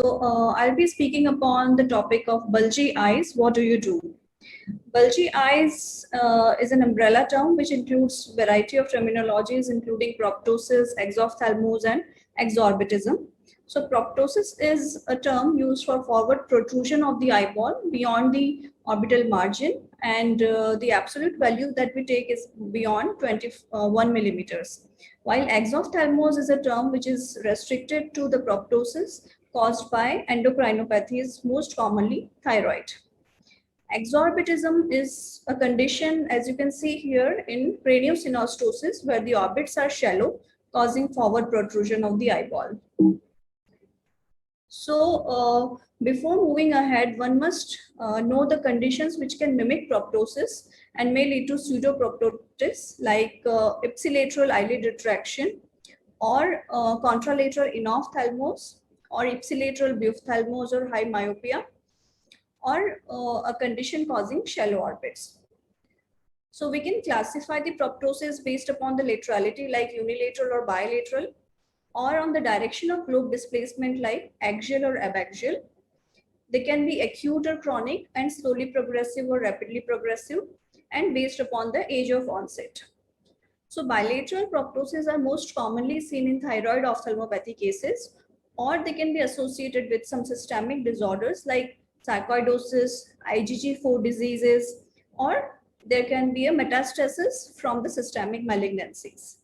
I'll be speaking upon the topic of bulgy eyes. What do you do? Bulgy eyes is an umbrella term which includes variety of terminologies including proptosis, exophthalmos, and exorbitism. So proptosis is a term used for forward protrusion of the eyeball beyond the orbital margin, and the absolute value that we take is beyond 21 millimeters. While exophthalmos is a term which is restricted to the proptosis caused by endocrinopathies, most commonly thyroid. Exorbitism is a condition, as you can see here, in craniosynostosis, where the orbits are shallow, causing forward protrusion of the eyeball. Before moving ahead, one must know the conditions which can mimic proptosis and may lead to pseudoproptosis, like ipsilateral eyelid retraction, or contralateral enophthalmos, or ipsilateral buphthalmos or high myopia, or a condition causing shallow orbits. So we can classify the proptosis based upon the laterality, like unilateral or bilateral, or on the direction of globe displacement like axial or abaxial. They can be acute or chronic, and slowly progressive or rapidly progressive, and based upon the age of onset. So bilateral proptosis are most commonly seen in thyroid ophthalmopathy cases, or they can be associated with some systemic disorders like sarcoidosis, IgG4 diseases, or there can be a metastasis from the systemic malignancies.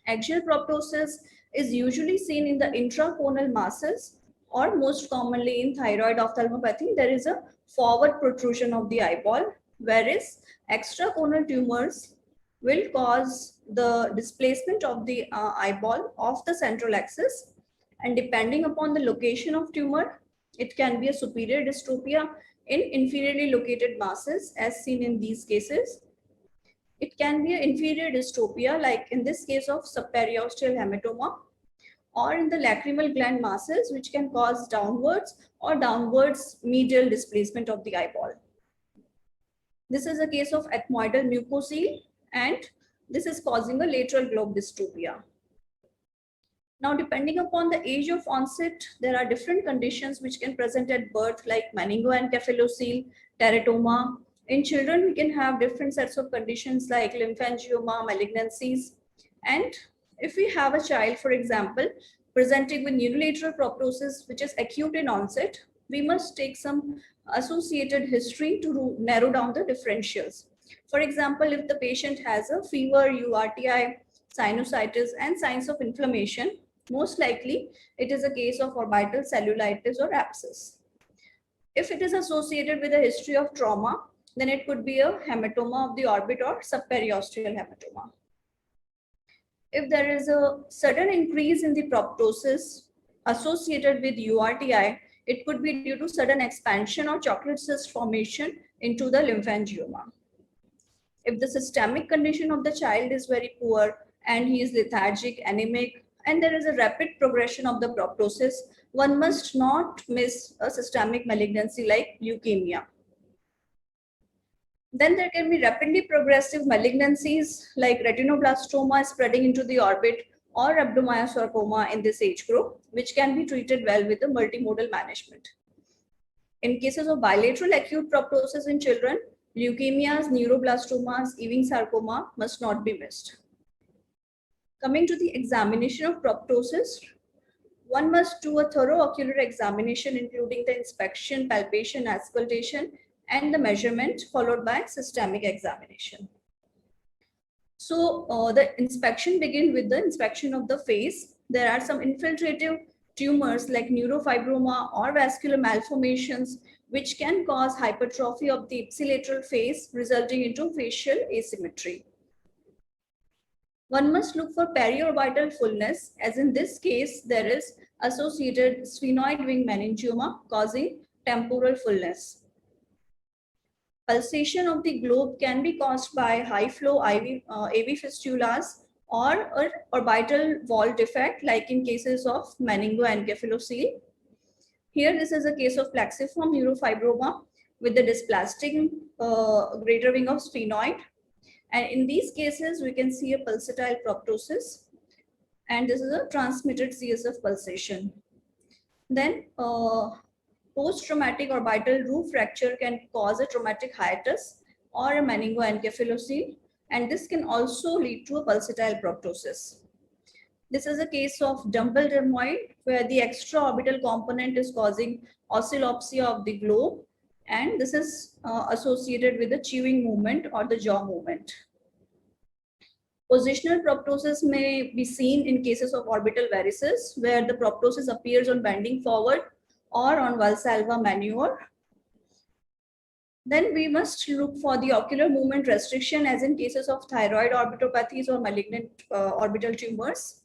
Axial proptosis is usually seen in the intraconal masses, or most commonly in thyroid ophthalmopathy, there is a forward protrusion of the eyeball, whereas extraconal tumors will cause the displacement of the eyeball off the central axis, and depending upon the location of tumor, it can be a superior dystropia in inferiorly located masses as seen in these cases. It can be an inferior dystropia, like in this case of subperiosteal hematoma, or in the lacrimal gland masses, which can cause downwards or downwards medial displacement of the eyeball. This is a case of ethmoidal mucocele, and this is causing a lateral globe dystropia. Now, depending upon the age of onset, there are different conditions which can present at birth, like meningoencephalocele, teratoma. In children, we can have different sets of conditions like lymphangioma, malignancies. And if we have a child, for example, presenting with unilateral proptosis, which is acute in onset, we must take some associated history to narrow down the differentials. For example, if the patient has a fever, URTI, sinusitis, and signs of inflammation, most likely it is a case of orbital cellulitis or abscess. If it is associated with a history of trauma, then it could be a hematoma of the orbit or subperiosteal hematoma. If there is a sudden increase in the proptosis associated with URTI, it could be due to sudden expansion or chocolate cyst formation into the lymphangioma. If the systemic condition of the child is very poor and he is lethargic, anemic, and there is a rapid progression of the proptosis, one must not miss a systemic malignancy like leukemia. Then there can be rapidly progressive malignancies like retinoblastoma spreading into the orbit, or rhabdomyosarcoma in this age group, which can be treated well with the multimodal management. In cases of bilateral acute proptosis in children, leukemias, neuroblastomas, Ewing sarcoma must not be missed. Coming to the examination of proptosis, one must do a thorough ocular examination, including the inspection, palpation, auscultation, and the measurement, followed by systemic examination. So the inspection begins with the inspection of the face. There are some infiltrative tumors like neurofibroma or vascular malformations, which can cause hypertrophy of the ipsilateral face, resulting into facial asymmetry. One must look for periorbital fullness, as in this case, there is associated sphenoid wing meningioma causing temporal fullness. Pulsation of the globe can be caused by high flow AV fistulas, or an orbital wall defect, like in cases of meningoencephalocele. Here, this is a case of plexiform neurofibroma with the dysplastic greater wing of sphenoid. And in these cases, we can see a pulsatile proptosis, and this is a transmitted CSF pulsation. Then post-traumatic orbital roof fracture can cause a traumatic hiatus or a meningoencephalocele, and this can also lead to a pulsatile proptosis. This is a case of dumbbell dermoid, where the extraorbital component is causing oscillopsia of the globe, and this is associated with the chewing movement or the jaw movement. Positional proptosis may be seen in cases of orbital varices, where the proptosis appears on bending forward or on Valsalva maneuver. Then we must look for the ocular movement restriction, as in cases of thyroid orbitopathies or malignant orbital tumors.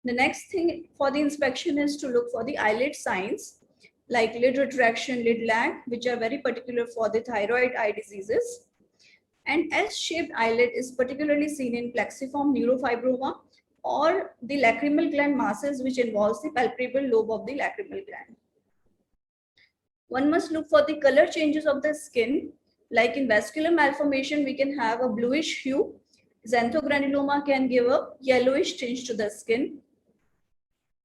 The next thing for the inspection is to look for the eyelid signs like lid retraction, lid lag, which are very particular for the thyroid eye diseases. And S-shaped eyelid is particularly seen in plexiform neurofibroma or the lacrimal gland masses, which involves the palpebral lobe of the lacrimal gland. One must look for the color changes of the skin. Like in vascular malformation, we can have a bluish hue. Xanthogranuloma can give a yellowish tinge to the skin.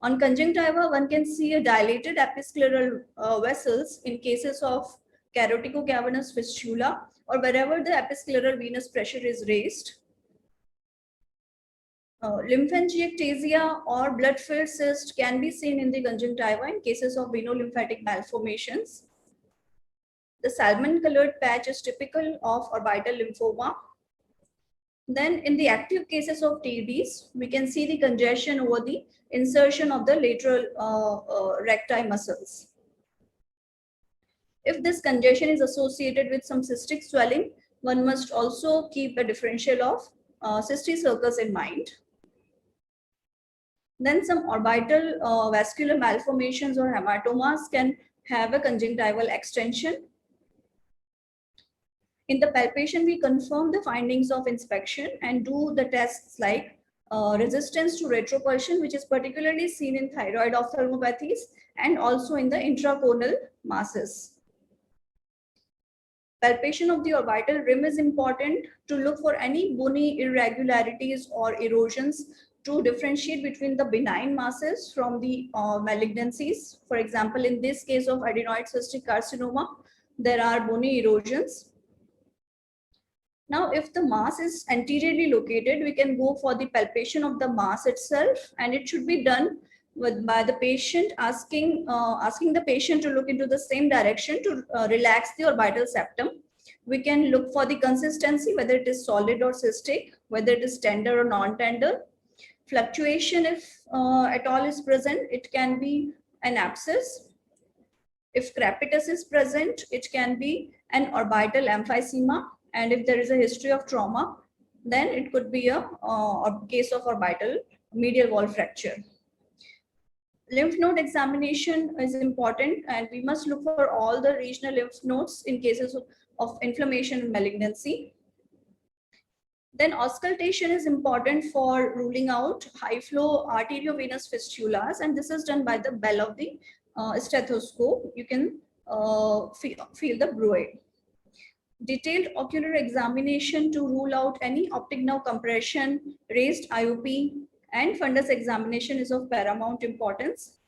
On conjunctiva, one can see a dilated episcleral vessels in cases of caroticocavernous fistula or wherever the episcleral venous pressure is raised. Lymphangiectasia or blood-filled cyst can be seen in the conjunctiva in cases of venolymphatic malformations. The salmon-colored patch is typical of orbital lymphoma. Then in the active cases of TBs, we can see the congestion over the insertion of the lateral recti muscles. If this congestion is associated with some cystic swelling, one must also keep a differential of cysticercus in mind. Then some orbital vascular malformations or hematomas can have a conjunctival extension. In the palpation, we confirm the findings of inspection and do the tests like resistance to retropulsion, which is particularly seen in thyroid ophthalmopathies and also in the intraconal masses. Palpation of the orbital rim is important to look for any bony irregularities or erosions to differentiate between the benign masses from the malignancies. For example, in this case of adenoid cystic carcinoma, there are bony erosions. Now, if the mass is anteriorly located, we can go for the palpation of the mass itself, and it should be done by the patient asking the patient to look into the same direction to relax the orbital septum. We can look for the consistency, whether it is solid or cystic, whether it is tender or non-tender. Fluctuation, if at all is present, it can be an abscess. If crepitus is present, it can be an orbital emphysema. And if there is a history of trauma, then it could be a case of orbital medial wall fracture. Lymph node examination is important, and we must look for all the regional lymph nodes in cases of inflammation and malignancy. Then auscultation is important for ruling out high flow arteriovenous fistulas, and this is done by the bell of the stethoscope. You can feel the bruit. Detailed ocular examination to rule out any optic nerve compression, raised IOP, and fundus examination is of paramount importance.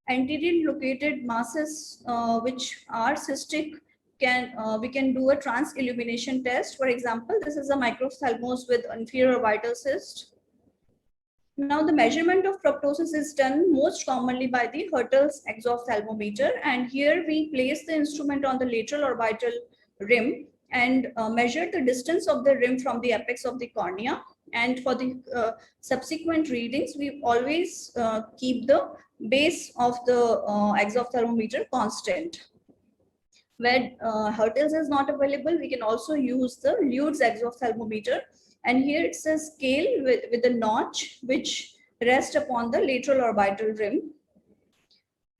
Anterior located masses which are cystic, we can do a trans illumination test. For example, this is a microphthalmos with inferior orbital cyst. Now, the measurement of proptosis is done most commonly by the Hertel's exophthalmometer, and here we place the instrument on the lateral orbital rim and measure the distance of the rim from the apex of the cornea. And for the subsequent readings, we always keep the base of the exophthalmometer constant. Where Hertel's is not available, we can also use the Lued's exophthalmometer. And here it's a scale with a notch which rests upon the lateral orbital rim.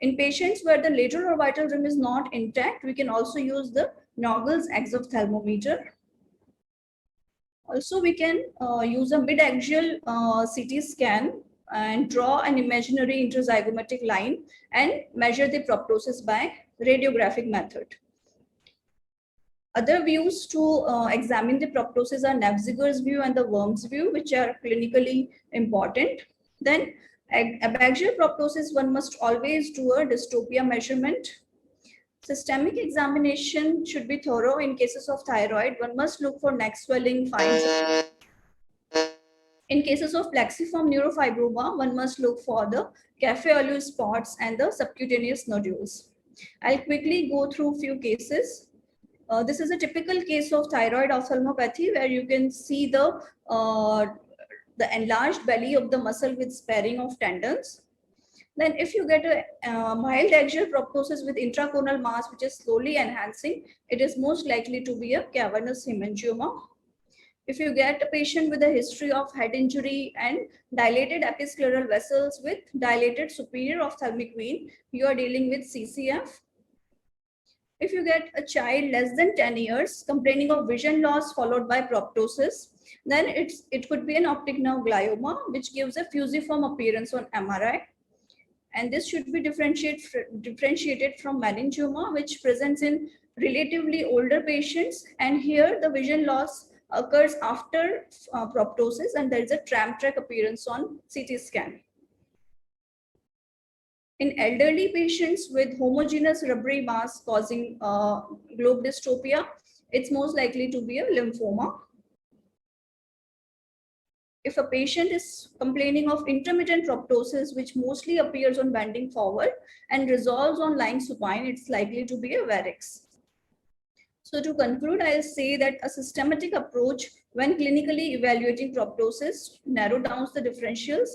In patients where the lateral orbital rim is not intact, we can also use the Naugle's exophthalmometer. Also, we can use a mid-axial CT scan and draw an imaginary interzygomatic line and measure the proptosis by radiographic method. Other views to examine the proptosis are Nafziger's view and the Worm's view, which are clinically important. Then Abaxial proptosis, one must always do a dystopia measurement. Systemic examination should be thorough. In cases of thyroid, one must look for neck swelling, fine. In cases of plexiform neurofibroma, one must look for the cafe au lait spots and the subcutaneous nodules. I'll quickly go through few cases. This is a typical case of thyroid ophthalmopathy where you can see the enlarged belly of the muscle with sparing of tendons. Then if you get a mild axial proptosis with intraconal mass which is slowly enhancing, it is most likely to be a cavernous hemangioma. If you get a patient with a history of head injury and dilated episcleral vessels with dilated superior ophthalmic vein, you are dealing with CCF. If you get a child less than 10 years complaining of vision loss followed by proptosis, then it could be an optic nerve glioma, which gives a fusiform appearance on MRI. And this should be differentiated from meningioma, which presents in relatively older patients. And here the vision loss occurs after proptosis, and there is a tram track appearance on CT scan. In elderly patients with homogeneous rubbery mass causing globe dystopia, it's most likely to be a lymphoma. If a patient is complaining of intermittent proptosis, which mostly appears on bending forward and resolves on lying supine, it's likely to be a varix. So to conclude, I'll say that a systematic approach when clinically evaluating proptosis narrow down the differentials,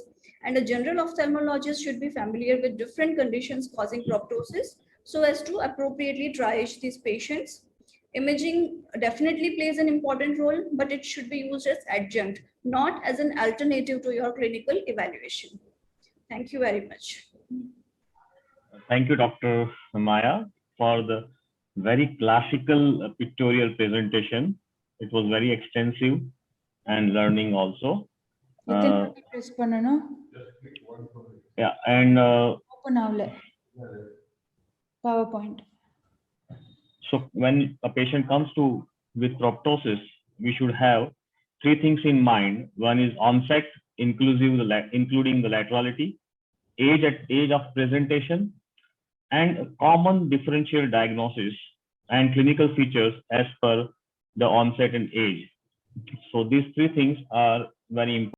and a general ophthalmologist should be familiar with different conditions causing proptosis so as to appropriately triage these patients. Imaging definitely plays an important role, but it should be used as adjunct, not as an alternative to your clinical evaluation. Thank you very much. Thank you, Dr. Maya, for the very classical pictorial presentation. It was very extensive and learning also. Press பண்ணனும். Yeah, and open ஆகல PowerPoint. So when a patient comes to with proptosis, we should have three things in mind. One is onset, including the laterality, age of presentation, and common differential diagnosis and clinical features as per the onset and age. So these three things are very important.